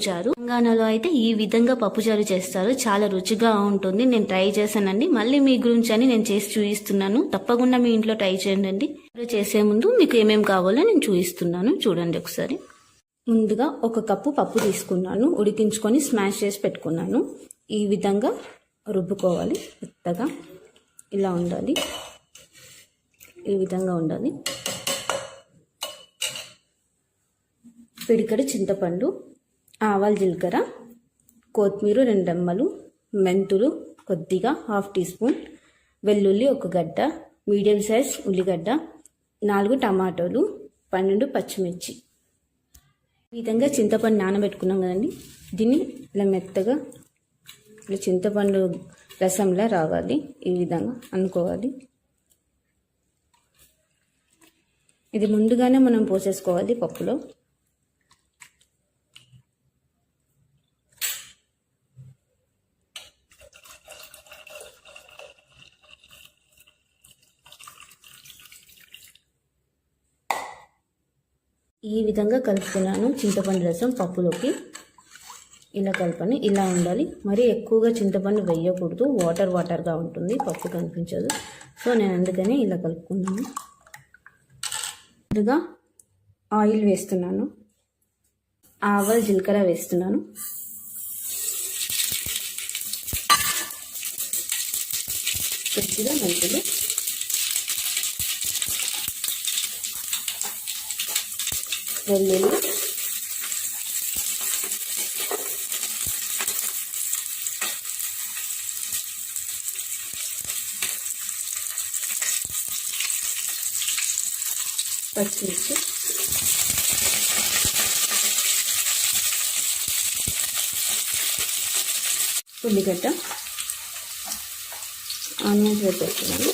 చారు తెలంగాణలో అయితే ఈ విధంగా పప్పుచారు చేస్తారు. చాలా రుచిగా ఉంటుంది. నేను ట్రై చేశానండి. మళ్ళీ మీ గురించి అని నేను చేసి చూపిస్తున్నాను. తప్పకుండా మీ ఇంట్లో ట్రై చేయండి. చేసే ముందు మీకు ఏమేమి కావాలో నేను చూపిస్తున్నాను. చూడండి ఒకసారి. ముందుగా 1 కప్పు పప్పు తీసుకున్నాను. ఉడికించుకొని స్మాష్ చేసి పెట్టుకున్నాను. ఈ విధంగా రుబ్బుకోవాలి. మెత్తగా ఇలా ఉండాలి. ఈ విధంగా ఉండాలి. పిడికెడు చింతపండు, ఆవాలు, జీలకర్ర, కొత్తిమీర 2 రెమ్మలు, మెంతులు కొద్దిగా 1/2 టీ స్పూన్, వెల్లుల్లి 1 గడ్డ, మీడియం సైజ్ ఉల్లిగడ్డ, 4 టమాటోలు, 12 పచ్చిమిర్చి. ఈ విధంగా చింతపండు నానబెట్టుకున్నాం కదండి. దీన్ని ఇలా మెత్తగా ఇలా చింతపండు రసంలా రావాలి. ఈ విధంగా అనుకోవాలి. ఇది ముందుగానే మనం పోసేసుకోవాలి పప్పులో. ఈ విధంగా కలుపుకున్నాను చింతపండు రసం పప్పులోకి. ఇలా కలపని ఇలా ఉండాలి. మరి ఎక్కువగా చింతపండు వేయకూడదు. వాటర్గా ఉంటుంది, పప్పు కనిపించదు. సో నేను అందుకని ఇలా కలుపుకున్నాను. ముందుగా ఆయిల్ వేస్తున్నాను. ఆవాలు, జీలకర్ర వేస్తున్నాను. కొద్దిగా మెంతులు, వెల్లుల్లి, పచ్చిమిర్చి, ఉల్లిగడ్డ, ఆనియన్స్ వేసేస్తున్నాను.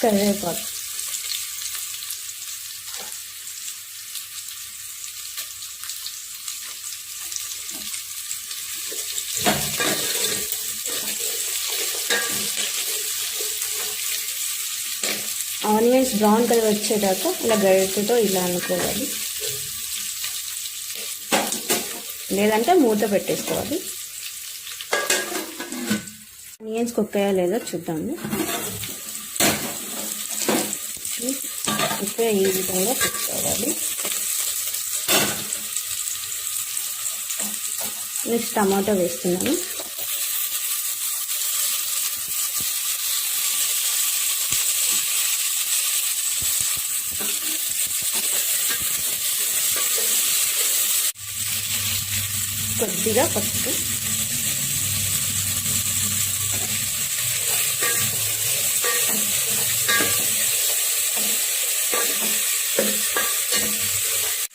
కరివేపాకు, ఆనియన్స్ బ్రౌన్ కలర్ వచ్చేదాకా ఇలా గరిటెతో ఇలా అనుకోవాలి. లేదంటే మూత పెట్టేసుకోవాలి. ఆనియన్స్ కుక్ అయ్యా లేదా చూద్దాము. ఇప్పుడు ఈ విధంగా పెట్టుకోవాలి. నెక్స్ట్ టమాటో వేస్తున్నాను. కొద్దిగా పసుపు,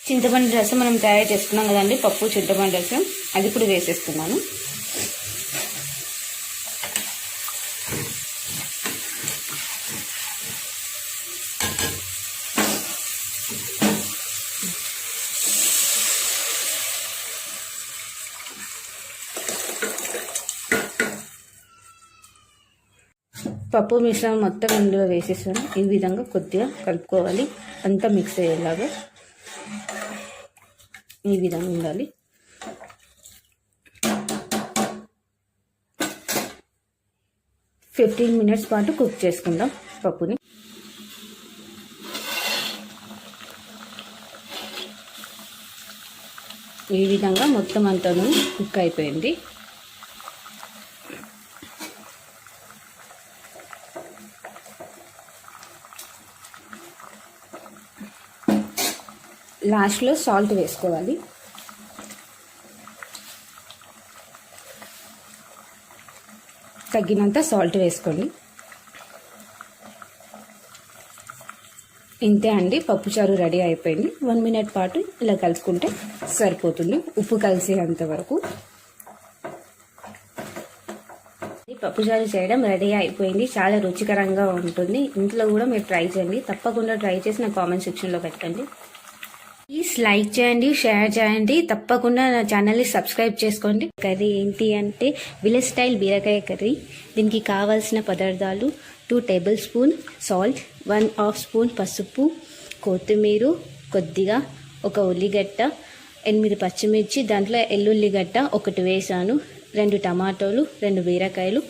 చింతపండు రసం మనం తయారు చేసుకున్నాం కదండి, పప్పు చింతపండు రసం, అది ఇప్పుడు వేసేస్తున్నాను. పప్పు మిశ్రమం మొత్తం ఇందులో వేసేసాను. ఈ విధంగా కొద్దిగా కలుపుకోవాలి. అంతా మిక్స్ అయ్యేలాగా ఈ విధంగా ఉండాలి. ఫిఫ్టీన్ మినిట్స్ పాటు కుక్ చేసుకుందాం పప్పుని. ఈ విధంగా మొత్తం అంతా కుక్ అయిపోయింది. లాస్ట్లో సాల్ట్ వేసుకోవాలి. తగినంత సాల్ట్ వేసుకోండి. ఇంతే అండి, పప్పుచారు రెడీ అయిపోయింది. 1 మినిట్ పాటు ఇలా కలుపుకుంటే సరిపోతుంది, ఉప్పు కలిసేంత వరకు. పప్పుచారు చేయడం రెడీ అయిపోయింది. చాలా రుచికరంగా ఉంటుంది. ఇంట్లో కూడా మీరు ట్రై చేయండి. తప్పకుండా ట్రై చేసి నా కామెంట్ సెక్షన్లో పెట్టండి. ప్లీజ్ లైక్ చేయండి, షేర్ చేయండి. తప్పకుండా నా ఛానల్ని సబ్స్క్రైబ్ చేసుకోండి. కర్రీ ఏంటి అంటే విలేజ్ స్టైల్ బీరకాయ కర్రీ. దీనికి కావాల్సిన పదార్థాలు 2 టేబుల్ స్పూన్ సాల్ట్, 1/2 స్పూన్ పసుపు, కొత్తిమీర కొద్దిగా, ఒక ఉల్లిగడ్డ, 8 పచ్చిమిర్చి, దాంట్లో ఎల్లుల్లిగడ్డ 1 వేసాను, 2 టమాటోలు, 2 బీరకాయలు.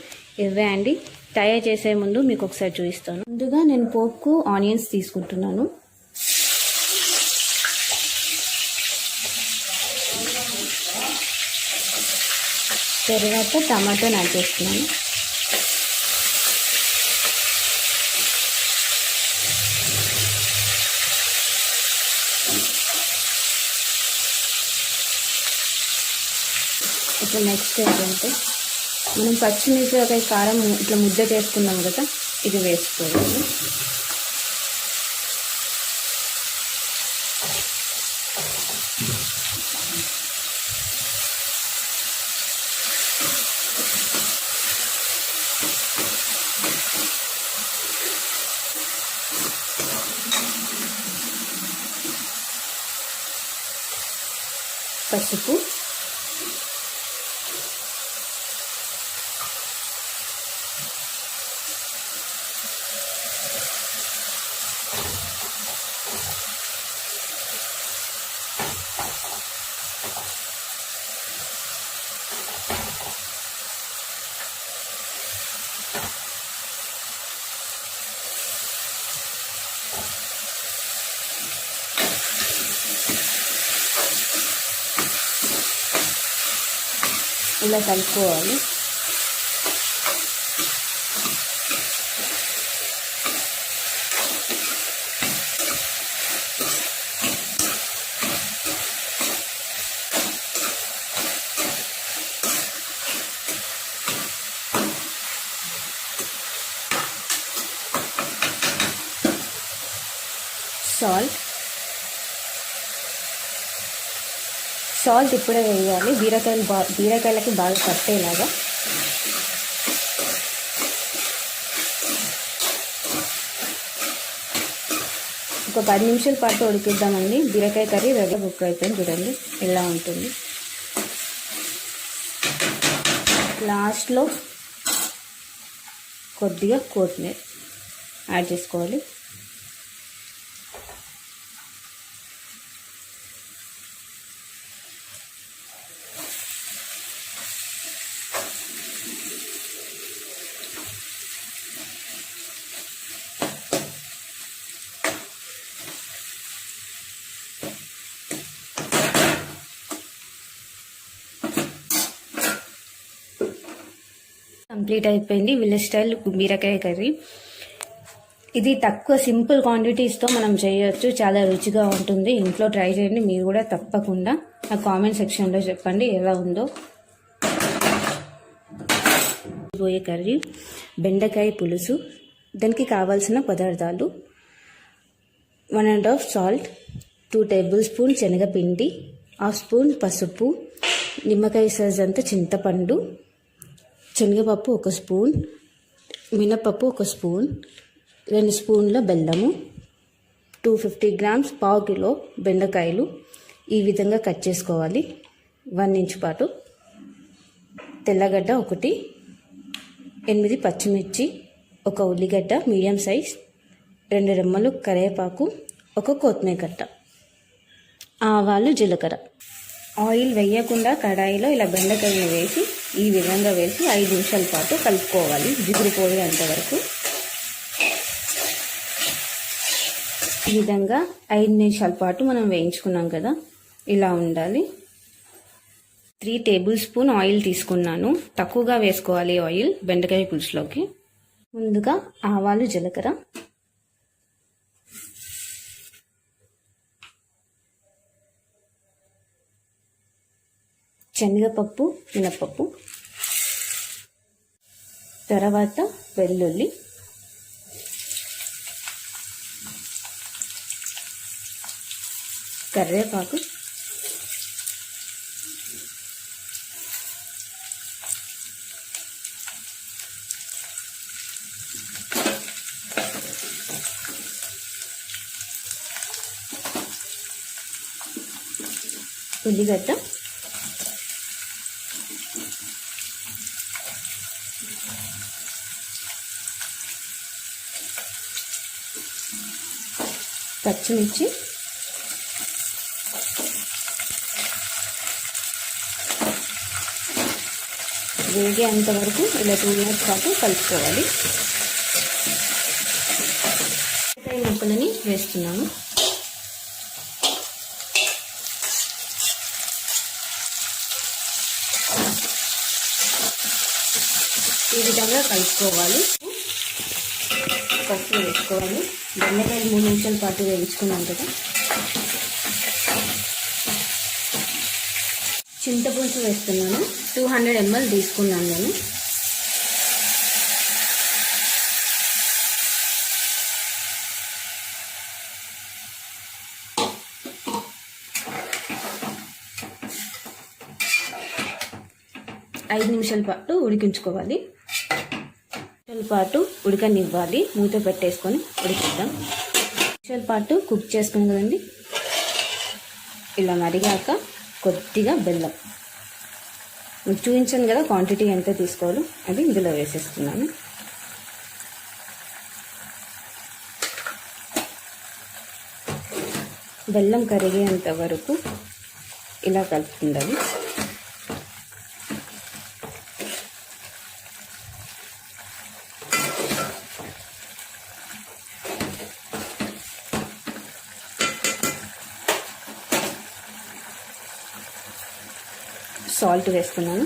ఇవే అండి. తయారు చేసే ముందు మీకు ఒకసారి చూపిస్తాను. ముందుగా నేను పోపుకు ఆనియన్స్ తీసుకుంటున్నాను. తర్వాత టమాటోని యాడ్ చేస్తున్నాను. ఇప్పుడు నెక్స్ట్ ఏంటంటే మనం పచ్చిమిరపకాయ కారం ఇట్లా ముద్ద చేసుకున్నాం కదా, ఇది వేసుకోవాలి. పసుపు, ఇలా కలుపుకోవాలి. సాల్ట్ ఇప్పుడే వేయాలి, బీరకాయలకి బాగా పట్టేలాగా. ఒక 10 నిమిషాల పాటు ఉడికిద్దామండి. బీరకాయ కర్రీ రెడీ బుక్ అయిపోయింది. చూడండి ఎలా ఉంటుంది. లాస్ట్లో కొద్దిగా కొత్తిమీర యాడ్ చేసుకోవాలి. కంప్లీట్ అయిపోయింది విలేజ్ స్టైల్ బీరకాయ కర్రీ. ఇది తక్కువ సింపుల్ క్వాంటిటీస్తో మనం చేయొచ్చు. చాలా రుచిగా ఉంటుంది. ఇంట్లో ట్రై చేయండి. మీరు కూడా తప్పకుండా నా కామెంట్ సెక్షన్లో చెప్పండి ఎలా ఉందో. పోయే కర్రీ బెండకాయ పులుసు. దానికి కావాల్సిన పదార్థాలు 1.5 సాల్ట్, 2 టేబుల్ స్పూన్ శనగపిండి, 1/2 స్పూన్ పసుపు, నిమ్మకాయ సైజ్ అంత చింతపండు, శనగపప్పు 1 స్పూన్, మినపప్పు 1 స్పూన్, 2 స్పూన్ల బెల్లము, 250 గ్రామ్స్, 1/2 కిలో బెండకాయలు ఈ విధంగా కట్ చేసుకోవాలి. 1 ఇంచ్ పాటు తెల్లగడ్డ 1, 8 పచ్చిమిర్చి, 1 ఉల్లిగడ్డ మీడియం సైజ్, 2 రెమ్మలు కరివేపాకు, 1 కొత్తిమీర కట్ట, ఆవాలు, జీలకర్ర. ఆయిల్ వేయకుండా కడాయిలో ఇలా బెండకాయలు వేసి ఈ విధంగా వేసి 5 నిమిషాల పాటు కలుపుకోవాలి, జిగురుపోయేంత వరకు. ఈ విధంగా 5 నిమిషాల పాటు మనం వేయించుకున్నాం కదా, ఇలా ఉండాలి. 3 టేబుల్ స్పూన్ ఆయిల్ తీసుకున్నాను. తక్కువగా వేసుకోవాలి ఆయిల్ బెండకాయ పులుసులోకి. ముందుగా ఆవాలు, జీలకర్ర, శనగపప్పు, మినపప్పు, తర్వాత వెల్లుల్లి, కరివేపాకు, ఉల్లిగడ్డ, పచ్చిమిర్చి, వేగేంత వరకు ఇలా 2 మినిట్స్ పాటు కలుపుకోవాలి. ముక్కలని వేస్తున్నాను. ఈ విధంగా కలుపుకోవాలి. పసుపు వేసుకోవాలి. బెండకాయలు 3 నిమిషాల పాటు వేయించుకున్నాం కదా. చింతపులుసు వేస్తున్నాను. 200 ml తీసుకున్నాను నేను. ఐదు నిమిషాల పాటు ఉడికించుకోవాలి. పాటు ఉడకనివ్వాలి. మూత పెట్టేసుకొని ఉడికిద్దాం. నిమిషాల పాటు కుక్ చేసుకుని కదండి. ఇలా మరిగాక కొద్దిగా బెల్లం, మీకు చూపించాను కదా క్వాంటిటీ ఎంత తీసుకోవాలో, అది ఇందులో వేసేస్తున్నాను. బెల్లం కరిగేంత వరకు ఇలా కలుపుకుండాలి. సాల్ట్ వేస్తున్నాను.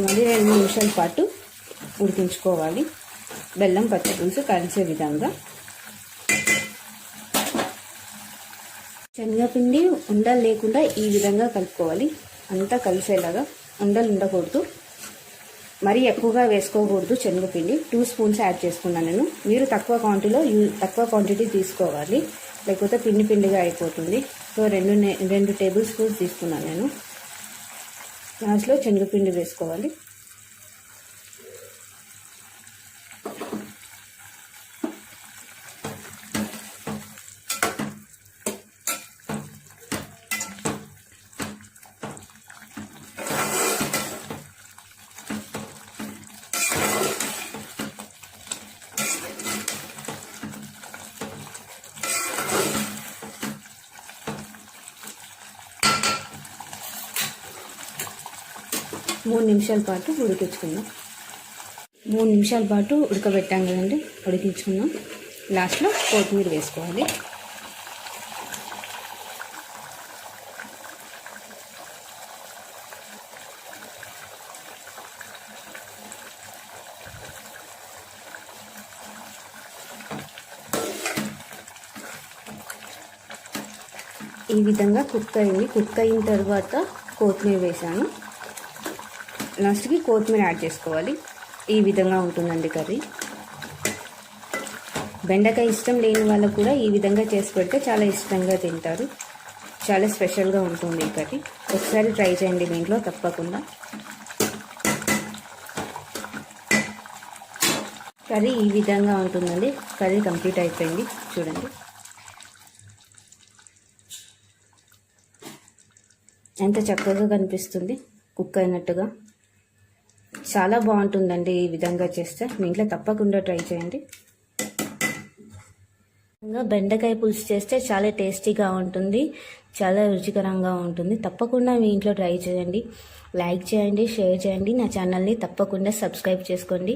మళ్ళీ 2 నిమిషాల పాటు ఉడికించుకోవాలి. బెల్లం పచ్చిపులుసు కలిసే విధంగా. శనగపిండి ఉండలు లేకుండా ఈ విధంగా కలుపుకోవాలి. అంతా కలిసేలాగా. ఉండలు ఉండకూడదు, మరీ ఎక్కువగా వేసుకోకూడదు. శనగపిండి 2 స్పూన్స్ యాడ్ చేసుకున్నాను నేను. మీరు తక్కువ క్వాంటిటీ తీసుకోవాలి, లేకపోతే పిండి పిండిగా అయిపోతుంది. సో 2 టేబుల్ స్పూన్స్ తీసుకున్నాను నేను. లాస్ట్లో శనగపిండి వేసుకోవాలి. మూడు నిమిషాల పాటు ఉడికించుకుందాం. 3 నిమిషాల పాటు ఉడకబెట్టాం కదండి, ఉడికించుకుందాం. లాస్ట్లో కొత్తిమీర వేసుకోవాలి. ఈ విధంగా కుక్ అయింది. కుక్ అయిన తర్వాత కొత్తిమీర వేసాను. లాస్ట్కి కొత్తిమీర యాడ్ చేసుకోవాలి. ఈ విధంగా ఉంటుందండి కర్రీ. బెండకాయ ఇష్టం లేని వాళ్ళకు కూడా ఈ విధంగా చేసి పెడితే చాలా ఇష్టంగా తింటారు. చాలా స్పెషల్గా ఉంటుంది ఈ కర్రీ. ఒకసారి ట్రై చేయండి మీ ఇంట్లో తప్పకుండా. కర్రీ ఈ విధంగా ఉంటుందండి. కర్రీ కంప్లీట్ అయిపోయింది. చూడండి ఎంత చక్కగా కనిపిస్తుంది, కుక్ అయినట్టుగా. చాలా బాగుంటుందండి ఈ విధంగా చేస్తే. మీ ఇంట్లో తప్పకుండా ట్రై చేయండి. బెండకాయ పులుసు చేస్తే చాలా టేస్టీగా ఉంటుంది, చాలా రుచికరంగా ఉంటుంది. తప్పకుండా మీ ఇంట్లో ట్రై చేయండి. లైక్ చేయండి, షేర్ చేయండి. నా ఛానల్ని తప్పకుండా సబ్స్క్రైబ్ చేసుకోండి.